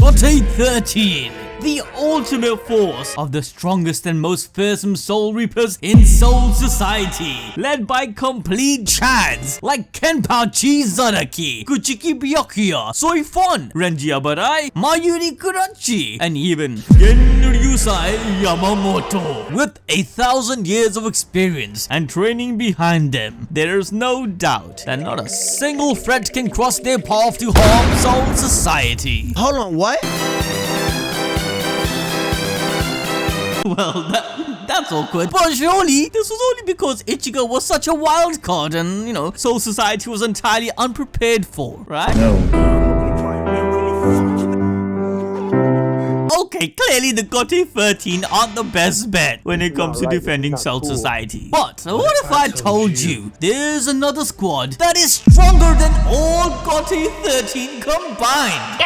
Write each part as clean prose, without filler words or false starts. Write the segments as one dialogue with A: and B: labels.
A: GOTE 13, the ultimate force of the strongest and most fearsome soul reapers in Soul Society, led by complete chads like Kenpachi Zanaki, Kuchiki Byakuya, Soifon, Renji Abarai, Mayuri Kurachi, and even Genryusai Yamamoto. With 1,000 years of experience and training behind them, there's no doubt that not a single threat can cross their path to harm Soul Society.
B: Hold on, what?
A: Well, that's awkward. But surely, this was only because Ichigo was such a wild card and, Soul Society was entirely unprepared for, right?
B: No.
A: Okay, clearly the GOTE 13 aren't the best bet when it comes to defending Soul Society. But what if I told you there's another squad that is stronger than all GOTE 13 combined?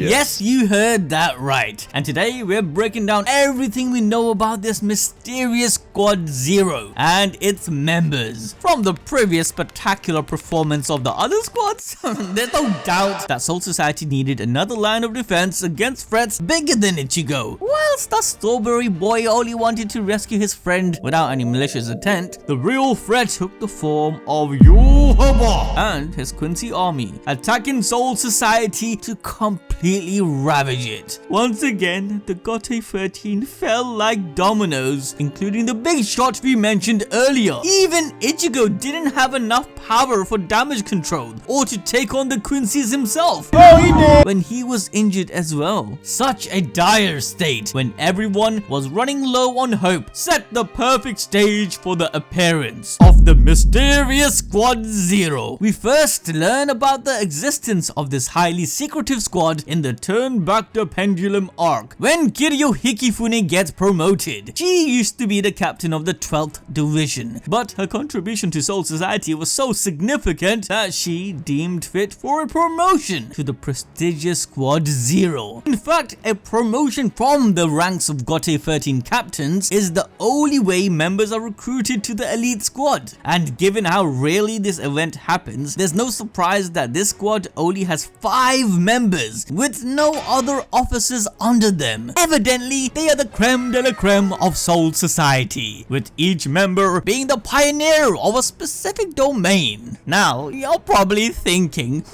A: Yes, you heard that right. And today we're breaking down everything we know about this mysterious Squad Zero and its members. From the previous spectacular performance of the other squads, there's no doubt that Soul Society needed another line of defense against threats bigger than Ichigo. Whilst the strawberry boy only wanted to rescue his friend without any malicious intent, the real threat took the form of Yohaba and his Quincy army, attacking Soul Society to completely ravage it. Once again, the GOTE 13 fell like dominoes, including the big shot we mentioned earlier. Even Ichigo didn't have enough power for damage control or to take on the Quincy's himself.
B: Oh, he did!
A: When he was injured as well. Such a dire state when everyone was running low on hope set the perfect stage for the appearance of the mysterious Squad Zero. We first learn about the existence of this highly secretive squad in the Turn Back the Pendulum arc, when Kirio Hikifune gets promoted. She used to be the captain of the 12th division, but her contribution to Soul Society was so significant that she deemed fit for a promotion to the prestigious Squad Zero. In fact, a promotion from the ranks of GOTE 13 captains is the only way members are recruited to the elite squad. And given how rarely this event happens, there's no surprise that this squad only has 5 members, with no other officers under them. Evidently, they are the creme de la creme of Soul Society, with each member being the pioneer of a specific domain. Now, you're probably thinking,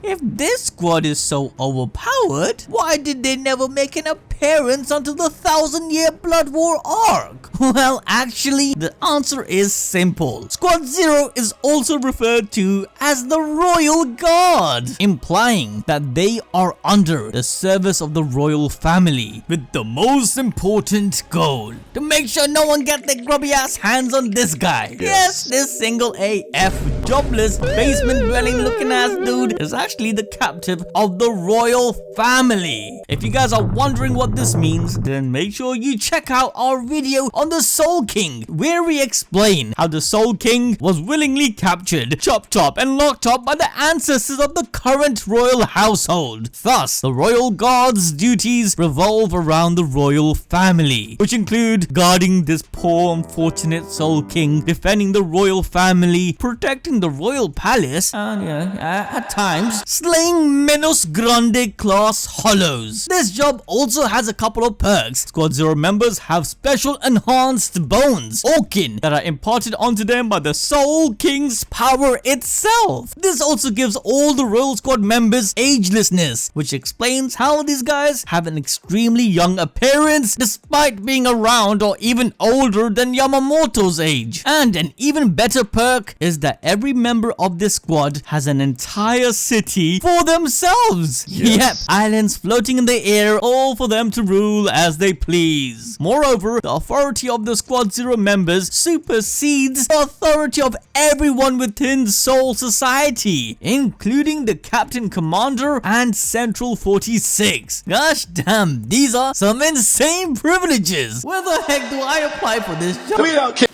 A: if this squad is so overpowered, why did they never make an appearance until the 1,000-year Blood War arc? Well, actually, the answer is simple. Squad Zero is also referred to as the Royal Guard, implying that they are under the service of the royal family, with the most important goal to make sure no one gets their grubby ass hands on this guy. Yes, this single AF jobless basement dwelling looking ass dude is actually the captive of the royal family. If you guys are wondering what this means, then make sure you check out our video on the Soul King, where we explain how the Soul King was willingly captured, chopped up and locked up by the ancestors of the current royal household. Thus, the Royal Guard's duties revolve around the royal family, which include guarding this poor unfortunate Soul King, defending the royal family, protecting the royal palace, and at times, slaying Menos Grande class hollows. This job also has a couple of perks. Squad Zero members have special enhanced bones, Okin, that are imparted onto them by the Soul King's power itself. This also gives all the Royal Squad members agelessness, which explains how these guys have an extremely young appearance despite being around or even older than Yamamoto's age. And an even better perk is that every member of this squad has an entire city for themselves. Yep, islands floating in the air, all for them to rule as they please. Moreover, the authority of the Squad Zero members supersedes the authority of everyone within Soul Society, including the Captain Commander and Central 46. Gosh damn, these are some insane privileges. Where the heck do I apply for this job?
B: We don't care.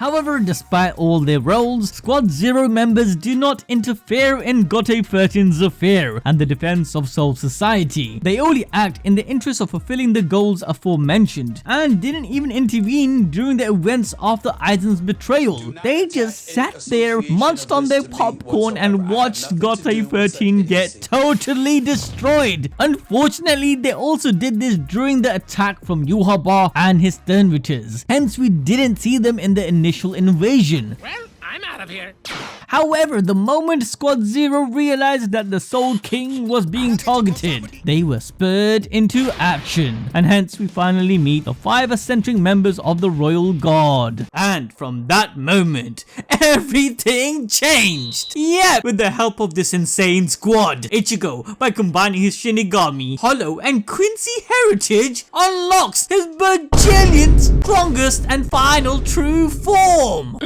A: However, despite all their roles, Squad Zero members do not interfere in Gotei 13's affair and the defense of Soul Society. They only act in the interest of fulfilling the goals aforementioned and didn't even intervene during the events after Aizen's betrayal. They just sat there, munched on their popcorn and watched Gotei 13 get totally destroyed. Unfortunately, they also did this during the attack from Yhwach and his Sternritters. Hence, we didn't see them in the initial invasion.
B: Well, I'm out of here.
A: However, the moment Squad Zero realized that the Soul King was being targeted, they were spurred into action, and hence we finally meet the 5 eccentric members of the Royal Guard. And from that moment, everything changed! Yeah, with the help of this insane squad, Ichigo, by combining his Shinigami, Hollow, and Quincy heritage, unlocks his bajillionth, strongest, and final true form!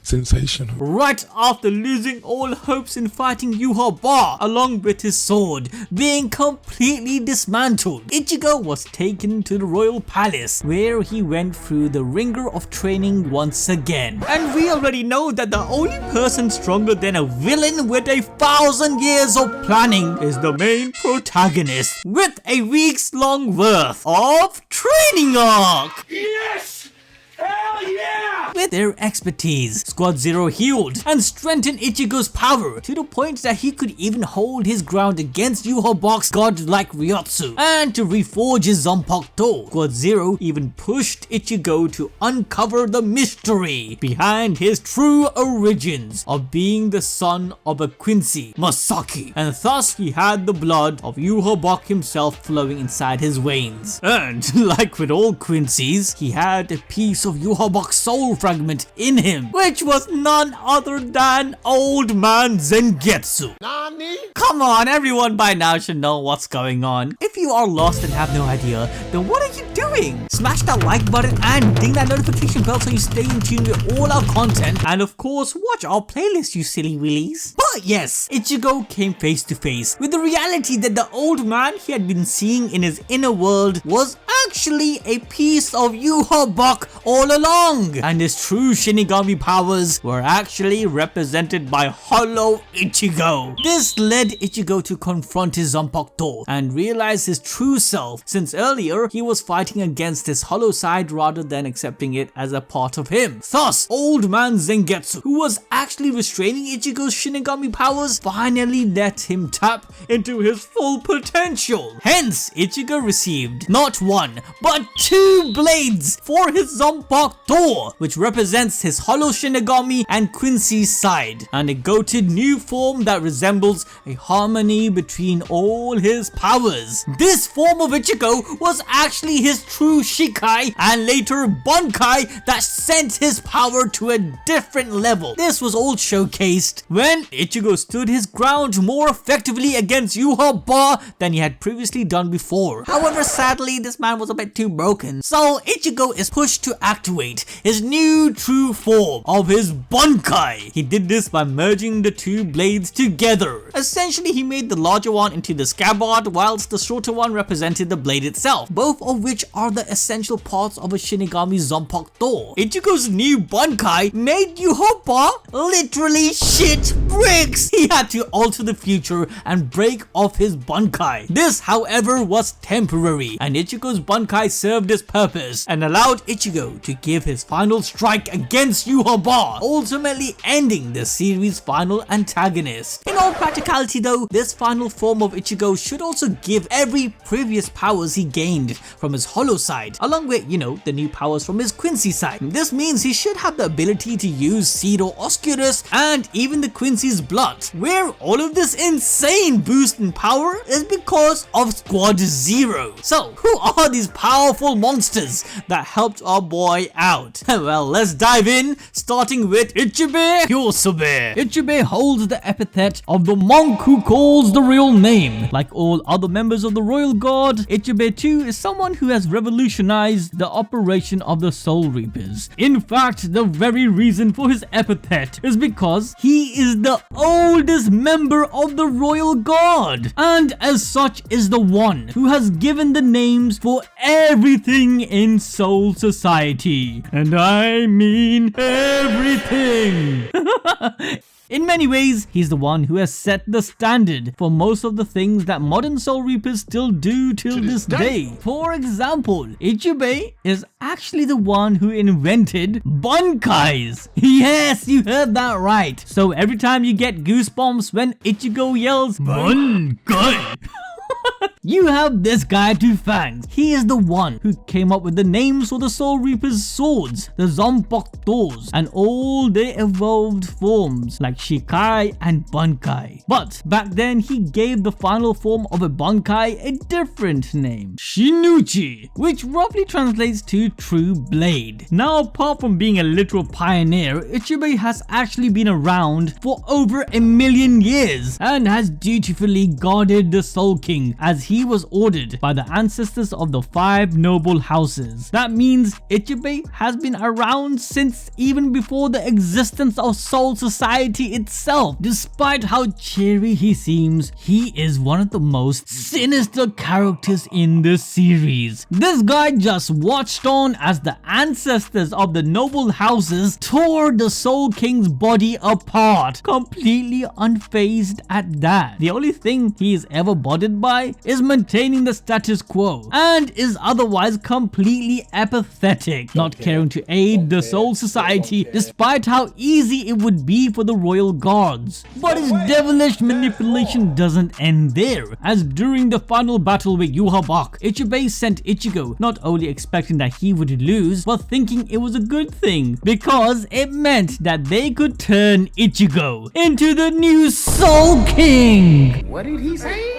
C: Sensational.
A: Right after losing all hopes in fighting Yhwach along with his sword being completely dismantled, Ichigo was taken to the royal palace where he went through the ringer of training once again. And we already know that the only person stronger than a villain with 1,000 years of planning is the main protagonist with a week's long worth of training arc.
B: Yes! Hell yeah!
A: With their expertise, Squad Zero healed and strengthened Ichigo's power to the point that he could even hold his ground against Yhwach's godlike Ryotsu. And to reforge his Zanpakuto, Squad Zero even pushed Ichigo to uncover the mystery behind his true origins of being the son of a Quincy, Masaki, and thus he had the blood of Yhwach himself flowing inside his veins. And like with all Quincy's, he had a piece of Yhwach's soul fragment in him, which was none other than Old Man Zangetsu.
B: Nani?
A: Come on, everyone by now should know what's going on. If you are lost and have no idea, then what are you doing? Smash that like button and ding that notification bell so you stay in tune with all our content, and of course watch our playlist, you silly willies. But yes, Ichigo came face to face with the reality that the old man he had been seeing in his inner world was actually a piece of Yhwach all along, and his true Shinigami powers were actually represented by Hollow Ichigo. This led Ichigo to confront his Zanpakuto and realize his true self, since earlier he was fighting against his hollow side rather than accepting it as a part of him. Thus, Old Man Zangetsu, who was actually restraining Ichigo's Shinigami powers, finally let him tap into his full potential. Hence, Ichigo received not one, but 2 blades for his Zanpakuto, which represents his hollow Shinigami and Quincy's side, and a goated new form that resembles a harmony between all his powers. This form of Ichigo was actually his true Shikai and later Bankaiee that sent his power to a different level. This was all showcased when Ichigo stood his ground more effectively against Yhwach than he had previously done before. However, sadly, this man was a bit too broken, so Ichigo is pushed to activate his new true form of his Bankaiee. He did this by merging the 2 blades together. Essentially, he made the larger one into the scabbard whilst the shorter one represented the blade itself, both of which are the essential parts of a Shinigami Zanpakuto. Ichigo's new Bankaiee made Yhwach literally shit bricks. He had to alter the future and break off his Bankaiee. This, however, was temporary, and Ichigo's Bankaiee served its purpose and allowed Ichigo to give his final strike against Yhwach, ultimately ending the series' final antagonist. In all practicality though, this final form of Ichigo should also give every previous powers he gained from his hollow side, along with, the new powers from his Quincy side. This means he should have the ability to use Cedo Oscurus and even the Quincy's blood, where all of this insane boost in power is because of Squad Zero. So, who are these powerful monsters that helped our boy out? Well, let's dive in, starting with Ichibe Hyosube. Ichibe holds the epithet of the monk who calls the real name. Like all other members of the Royal Guard, Ichibe too is someone who has revolutionized the operation of the Soul Reapers. In fact, the very reason for his epithet is because he is the oldest member of the royal guard, and as such is the one who has given the names for everything in Soul Society. And I mean everything. In many ways, he's the one who has set the standard for most of the things that modern Soul Reapers still do till this day. For example, Ichibe is actually the one who invented Bankaies. Yes, you heard that right. So every time you get goosebumps when Ichigo yells Bankai, you have this guy to thank. He is the one who came up with the names for the Soul Reapers' swords, the Zanpakutōs, and all their evolved forms like Shikai and Bankai. But back then, he gave the final form of a Bankai a different name, Shinuchi, which roughly translates to true blade. Now, apart from being a literal pioneer, Ichibe has actually been around for over 1 million years and has dutifully guarded the Soul King as he was ordered by the ancestors of the 5 noble houses. That means Ichibe has been around since even before the existence of Soul Society itself. Despite how cheery he seems, he is one of the most sinister characters in the series. This guy just watched on as the ancestors of the noble houses tore the Soul King's body apart, completely unfazed at that. The only thing he is ever bothered by is maintaining the status quo and is otherwise completely apathetic, not caring to aid the Soul Society despite how easy it would be for the royal guards. But his devilish manipulation doesn't end there, as during the final battle with Yhwach, Ichibe sent Ichigo, not only expecting that he would lose, but thinking it was a good thing because it meant that they could turn Ichigo into the new Soul King.
B: What did he say?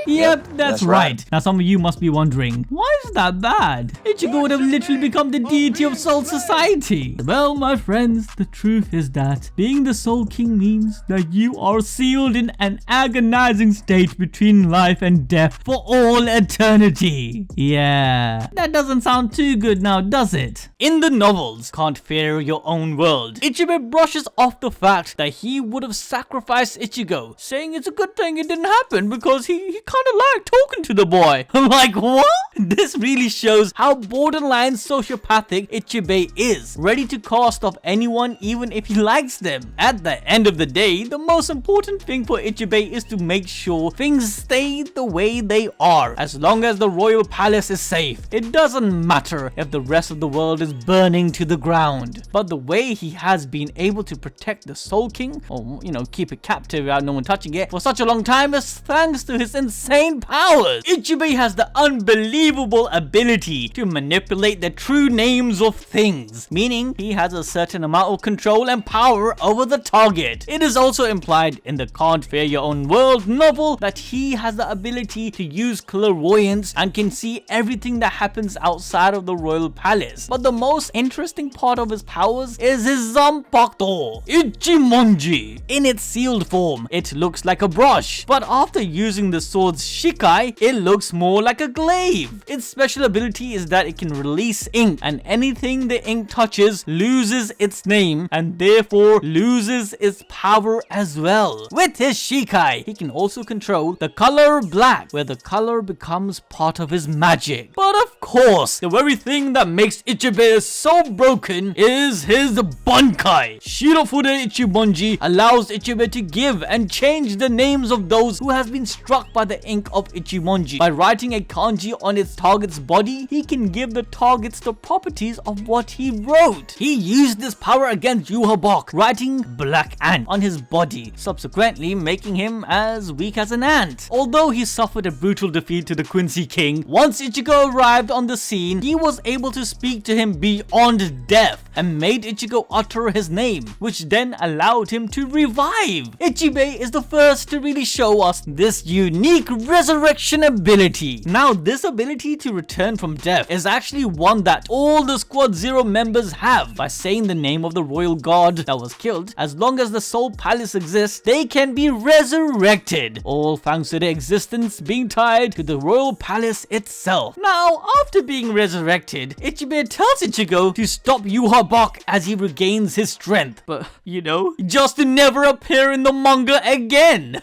A: Yep, that's right. Now some of you must be wondering, why is that bad? Ichigo would have literally become the deity of Soul Society. Well, my friends, the truth is that being the Soul King means that you are sealed in an agonizing state between life and death for all eternity. Yeah, that doesn't sound too good now, does it? In the novels, Can't Fear Your Own World, Ichibe brushes off the fact that he would have sacrificed Ichigo, saying it's a good thing it didn't happen because he kind of liked talking to the boy. I'm like, what? This really shows how borderline sociopathic Ichibe is, ready to cast off anyone even if he likes them. At the end of the day, the most important thing for Ichibe is to make sure things stay the way they are. As long as the royal palace is safe, it doesn't matter if the rest of the world is burning to the ground. But the way he has been able to protect the Soul King, or keep it captive without no one touching it for such a long time, is thanks to his insane powers. Ichibe has the unbelievable ability to manipulate the true names of things, meaning he has a certain amount of control and power over the target. It is also implied in the Can't Fear Your Own World novel that he has the ability to use clairvoyance and can see everything that happens outside of the royal palace. But the most interesting part of his powers is his Zanpakuto, Ichimonji. In its sealed form, it looks like a brush, but after using the sword's Shikai, it looks more like a glaive. Its special ability is that it can release ink, and anything the ink touches loses its name and therefore loses its power as well. With his Shikai, he can also control the color black, where the color becomes part of his magic. But of course, the very thing that makes Ichibe so broken is his Bankai. Shirofune Ichimonji allows Ichibe to give and change the names of those who have been struck by the ink of Ichimonji. By writing a kanji on its target's body, he can give the targets the properties of what he wrote. He used this power against Yhwach, writing Black Ant on his body, subsequently making him as weak as an ant. Although he suffered a brutal defeat to the Quincy King, once Ichigo arrived on the scene, he was able to speak to him beyond death and made Ichigo utter his name, which then allowed him to revive. Ichibe is the first to really show us this unique resurrection ability. Now, this ability ability to return from death is actually one that all the Squad Zero members have. By saying the name of the royal guard that was killed, as long as the Soul Palace exists, they can be resurrected, all thanks to their existence being tied to the royal palace itself. Now, after being resurrected, Ichibe tells Ichigo to stop Yhwach as he regains his strength, but you know, just to never appear in the manga again.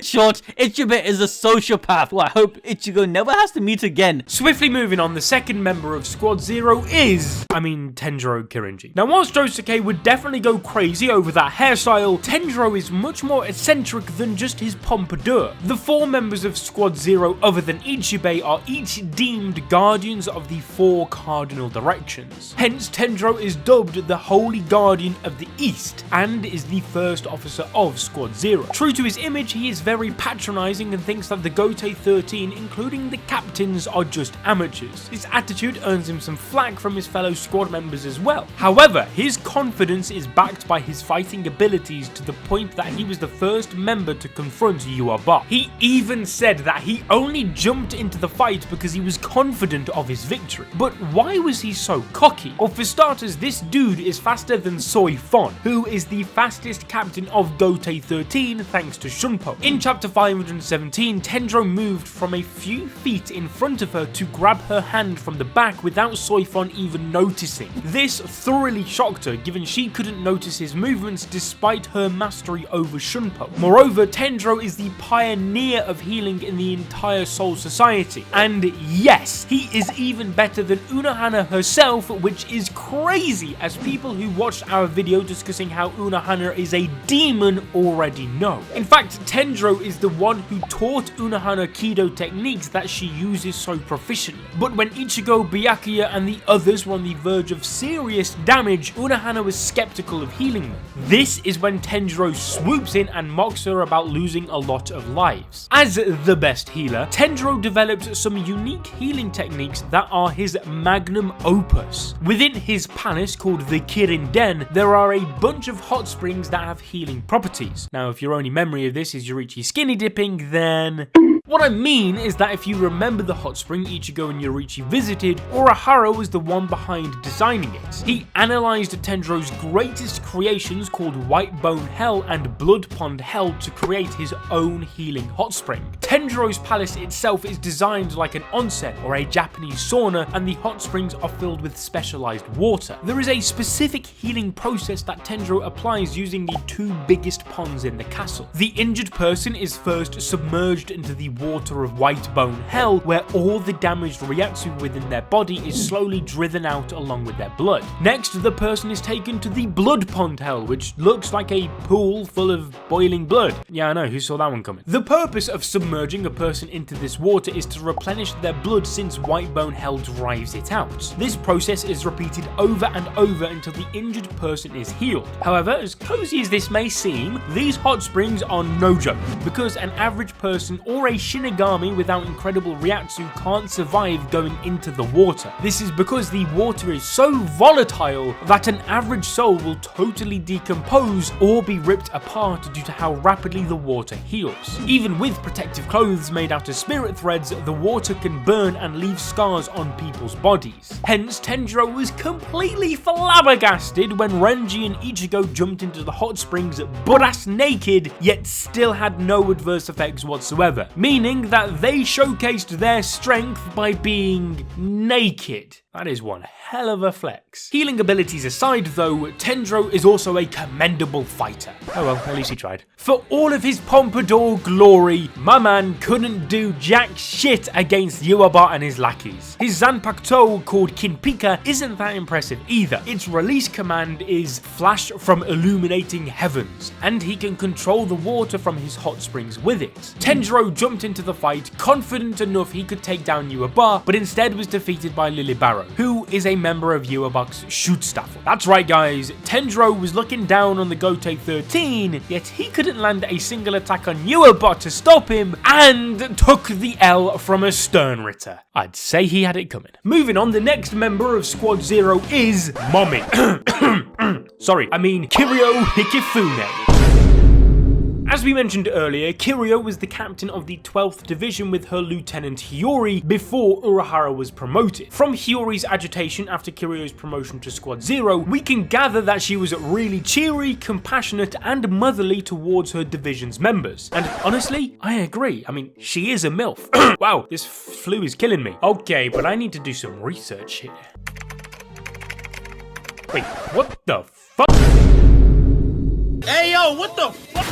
A: Short, Ichibe is a sociopath who I hope Ichigo never has to meet again.
C: Swiftly moving on, the second member of Squad Zero is, Tenjiro Kirinji. Now, whilst Josuke would definitely go crazy over that hairstyle, Tenjiro is much more eccentric than just his pompadour. The 4 members of Squad Zero other than Ichibe are each deemed guardians of the 4 cardinal directions. Hence, Tenjiro is dubbed the Holy Guardian of the East and is the first officer of Squad Zero. True to his image, he is very patronising and thinks that the Gote 13, including the captains, are just amateurs. This attitude earns him some flack from his fellow squad members as well. However, his confidence is backed by his fighting abilities to the point that he was the first member to confront Yhwach. He even said that he only jumped into the fight because he was confident of his victory. But why was he so cocky? Well, for starters, this dude is faster than Soi Fon, who is the fastest captain of Gote 13 thanks to Shunpo. In chapter 517, Tenjiro moved from a few feet in front of her to grab her hand from the back without Soi Fon even noticing. This thoroughly shocked her, given she couldn't notice his movements despite her mastery over Shunpo. Moreover, Tenjiro is the pioneer of healing in the entire Soul Society. And yes, he is even better than Unohana herself, which is crazy, as people who watched our video discussing how Unohana is a demon already know. In fact, Tenjiro is the one who taught Unohana Kido techniques that she uses so proficiently. But when Ichigo, Byakuya and the others were on the verge of serious damage, Unohana was skeptical of healing them. This is when Tenjiro swoops in and mocks her about losing a lot of lives. As the best healer, Tenjiro developed some unique healing techniques that are his magnum opus. Within his palace, called the Kirin Den, there are a bunch of hot springs that have healing properties. Now, if your only memory of this is Yoriichi skinny dipping, then... What I mean is that if you remember the hot spring Ichigo and Yoriichi visited, Urahara was the one behind designing it. He analysed Tenjiro's greatest creations called White Bone Hell and Blood Pond Hell to create his own healing hot spring. Tenjiro's palace itself is designed like an onsen or a Japanese sauna, and the hot springs are filled with specialised water. There is a specific healing process that Tenjiro applies using the 2 biggest ponds in the castle. The injured person is first submerged into the water of White Bone Hell, where all the damaged Ryatsu within their body is slowly driven out along with their blood. Next, the person is taken to the Blood Pond Hell, which looks like a pool full of boiling blood. Yeah, I know, who saw that one coming? The purpose of submerging a person into this water is to replenish their blood, since White Bone Hell drives it out. This process is repeated over and over until the injured person is healed. However, as cozy as this may seem, these hot springs are no joke, because an average person or a Shinigami without incredible Ryatsu can't survive going into the water. This is because the water is so volatile that an average soul will totally decompose or be ripped apart due to how rapidly the water heals. Even with protective clothes made out of spirit threads, the water can burn and leave scars on people's bodies. Hence, Tenjiro was completely flabbergasted when Renji and Ichigo jumped into the hot springs butt-ass naked, yet still had no adverse effects whatsoever, meaning that they showcased their strength by being naked. That is one hell of a flex. Healing abilities aside though, Tenjiro is also a commendable fighter. Oh well, at least he tried. For all of his pompadour glory, my man couldn't do jack shit against Yhwach and his lackeys. His Zanpakuto, called Kinpika, isn't that impressive either. Its release command is Flash from Illuminating Heavens, and he can control the water from his hot springs with it. Tenjiro jumped into the fight confident enough he could take down Yhwach, but instead was defeated by Lilibaro, who is a member of Yhwach's Schutzstaffel. That's right guys, Tenjiro was looking down on the Gote 13, yet he couldn't land a single attack on Yhwach to stop him, and took the L from a Sternritter. I'd say he had it coming. Moving on, the next member of Squad Zero is Mommy. Sorry, I mean Kirio Hikifune. As we mentioned earlier, Kirio was the captain of the 12th Division with her Lieutenant Hiyori before Urahara was promoted. From Hiyori's agitation after Kirio's promotion to Squad Zero, we can gather that she was really cheery, compassionate, and motherly towards her division's members. And honestly, I agree. I mean, she is a MILF. Wow, this flu is killing me. Okay, but I need to do some research here. Wait, what the fuck?
B: Hey, yo, what the fuck?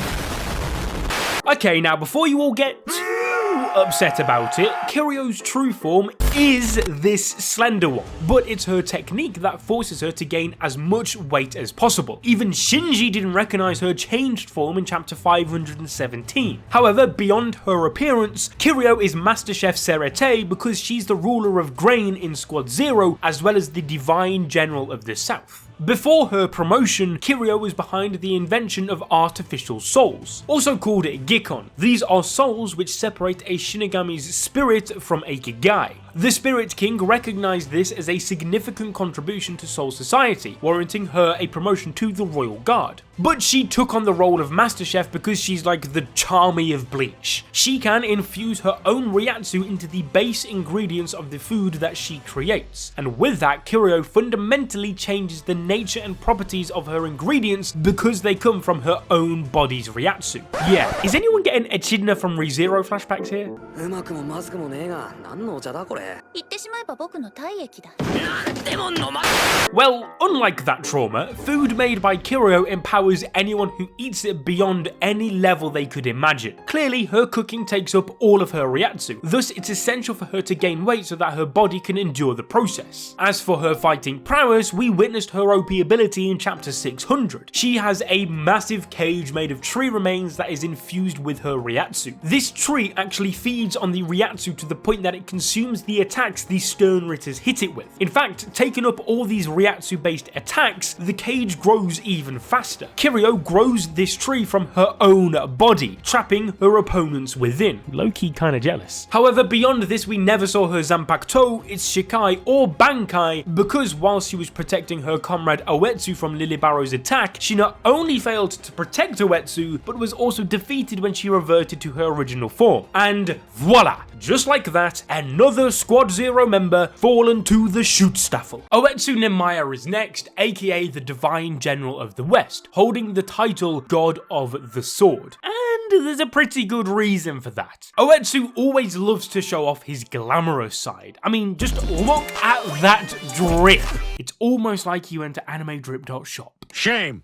C: Okay, now before you all get too upset about it, Kirio's true form is this slender one, but it's her technique that forces her to gain as much weight as possible. Even Shinji didn't recognize her changed form in chapter 517. However, beyond her appearance, Kirio is Master Chef Serete because she's the ruler of grain in Squad Zero as well as the Divine General of the South. Before her promotion, Kirio was behind the invention of artificial souls, also called Gikon. These are souls which separate a Shinigami's spirit from a Kigai. The Spirit King recognized this as a significant contribution to Soul Society, warranting her a promotion to the Royal Guard. But she took on the role of Master Chef because she's like the Charmy of Bleach. She can infuse her own Ryatsu into the base ingredients of the food that she creates. And with that, Kirio fundamentally changes the nature and properties of her ingredients because they come from her own body's Ryatsu. Yeah, is anyone getting Echidna from ReZero flashbacks here? Well, unlike that trauma, food made by Kirio empowers anyone who eats it beyond any level they could imagine. Clearly, her cooking takes up all of her Ryatsu, thus it's essential for her to gain weight so that her body can endure the process. As for her fighting prowess, we witnessed her OP ability in chapter 600. She has a massive cage made of tree remains that is infused with her Ryatsu. This tree actually feeds on the Ryatsu to the point that it consumes the attacks the Stern Ritters hit it with. In fact, taking up all these Ryatsu based attacks, the cage grows even faster. Kirio grows this tree from her own body, trapping her opponents within. Low-key kinda jealous. However, beyond this, we never saw her Zanpakuto, its Shikai, or Bankaiee, because while she was protecting her comrade Oetsu from Lilibaro's attack, she not only failed to protect Oetsu, but was also defeated when she reverted to her original form. And voila! Just like that, another Squad Zero member fallen to the Schutzstaffel. Oetsu Nimaiya is next, aka the Divine General of the West, holding the title God of the Sword. And there's a pretty good reason for that. Oetsu always loves to show off his glamorous side. I mean, just look at that drip. It's almost like he went to animedrip.shop.
B: Shame.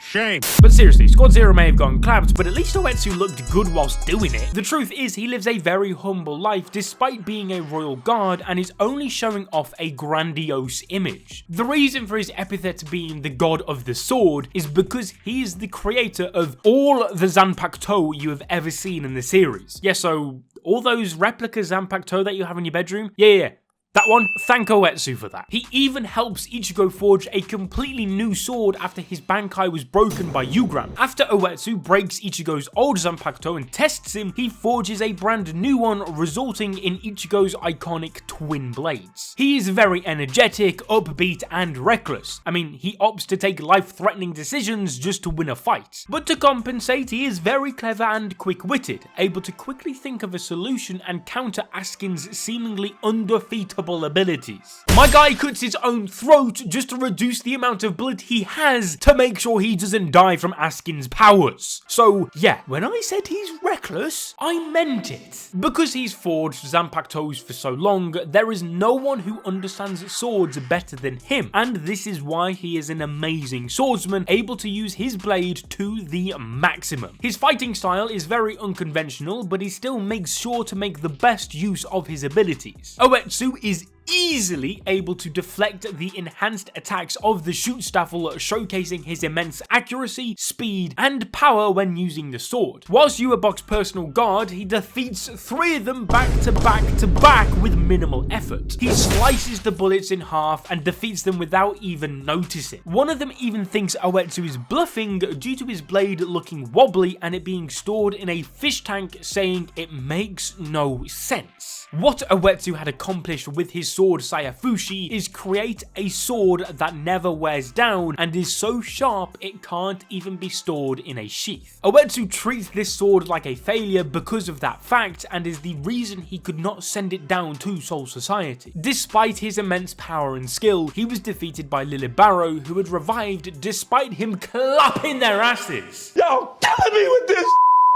B: Shame.
C: But seriously, Squad Zero may have gone clapped, but at least Oetsu looked good whilst doing it. The truth is, he lives a very humble life despite being a royal guard and is only showing off a grandiose image. The reason for his epithet being the God of the Sword is because he is the creator of all the Zanpakuto you have ever seen in the series. Yeah, so all those replica Zanpakuto that you have in your bedroom? Yeah. That one, thank Oetsu for that. He even helps Ichigo forge a completely new sword after his Bankaiee was broken by Yugram. After Oetsu breaks Ichigo's old Zanpakuto and tests him, he forges a brand new one, resulting in Ichigo's iconic twin blades. He is very energetic, upbeat, and reckless. I mean, he opts to take life-threatening decisions just to win a fight. But to compensate, he is very clever and quick-witted, able to quickly think of a solution and counter Askin's seemingly undefeatable abilities. My guy cuts his own throat just to reduce the amount of blood he has to make sure he doesn't die from Askin's powers. So yeah, when I said he's reckless, I meant it. Because he's forged Zanpakutos for so long, there is no one who understands swords better than him, and this is why he is an amazing swordsman, able to use his blade to the maximum. His fighting style is very unconventional, but he still makes sure to make the best use of his abilities. Oetsu is easily able to deflect the enhanced attacks of the Schutzstaffel, showcasing his immense accuracy, speed, and power when using the sword. Whilst Yuabok's personal guard, he defeats 3 of them back to back with minimal effort. He slices the bullets in half and defeats them without even noticing. One of them even thinks Oetsu is bluffing due to his blade looking wobbly and it being stored in a fish tank, saying it makes no sense. What Oetsu had accomplished with his sword Saifushi is create a sword that never wears down and is so sharp it can't even be stored in a sheath. Oetsu treats this sword like a failure because of that fact and is the reason he could not send it down to Soul Society. Despite his immense power and skill, he was defeated by Lilibaro, who had revived despite him clapping their asses.
B: Yo, killing me with this.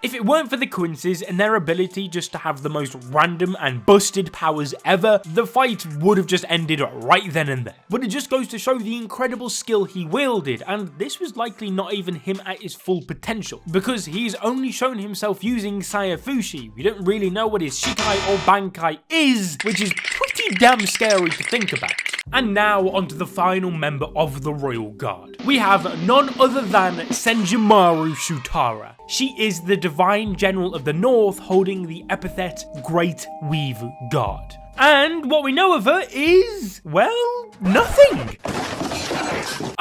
C: If it weren't for the Quincy's and their ability just to have the most random and busted powers ever, the fight would have just ended right then and there. But it just goes to show the incredible skill he wielded, and this was likely not even him at his full potential, because he's only shown himself using Saifushi. We don't really know what his Shikai or Bankaiee is, which is pretty damn scary to think about. And now onto the final member of the Royal Guard. We have none other than Senjumaru Shutara. She is the Divine General of the North, holding the epithet Great Weave Guard. And what we know of her is, well, nothing.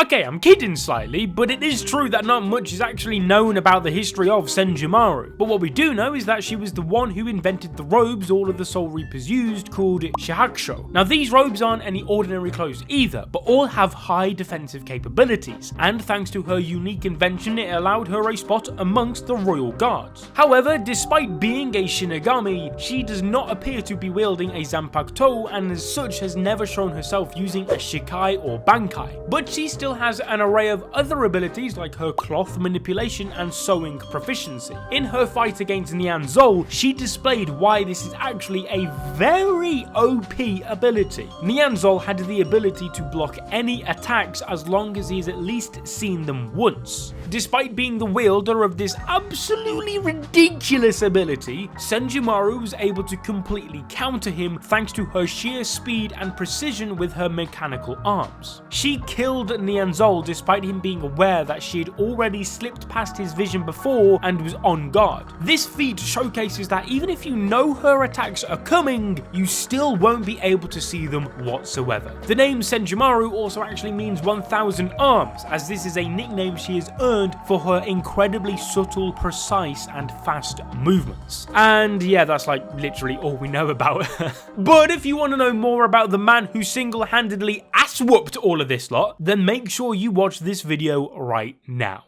C: Okay, I'm kidding slightly, but it is true that not much is actually known about the history of Senjumaru. But what we do know is that she was the one who invented the robes all of the Soul Reapers used, called Shihakusho. Now these robes aren't any ordinary clothes either, but all have high defensive capabilities, and thanks to her unique invention it allowed her a spot amongst the Royal Guards. However, despite being a Shinigami, she does not appear to be wielding a Zanpakuto, and as such has never shown herself using a Shikai or Bankaiee. But she still has an array of other abilities like her cloth manipulation and sewing proficiency. In her fight against Nianzol, she displayed why this is actually a very OP ability. Nianzol had the ability to block any attacks as long as he's at least seen them once. Despite being the wielder of this absolutely ridiculous ability, Senjumaru was able to completely counter him thanks to her sheer speed and precision with her mechanical arms. She killed Nianzol despite him being aware that she had already slipped past his vision before and was on guard. This feat showcases that even if you know her attacks are coming, you still won't be able to see them whatsoever. The name Senjumaru also actually means 1000 arms, as this is a nickname she has earned for her incredibly subtle, precise and fast movements. And yeah, that's like literally all we know about her. But if you want to know more about the man who single-handedly ass-whooped all of this lot, then make sure you watch this video right now.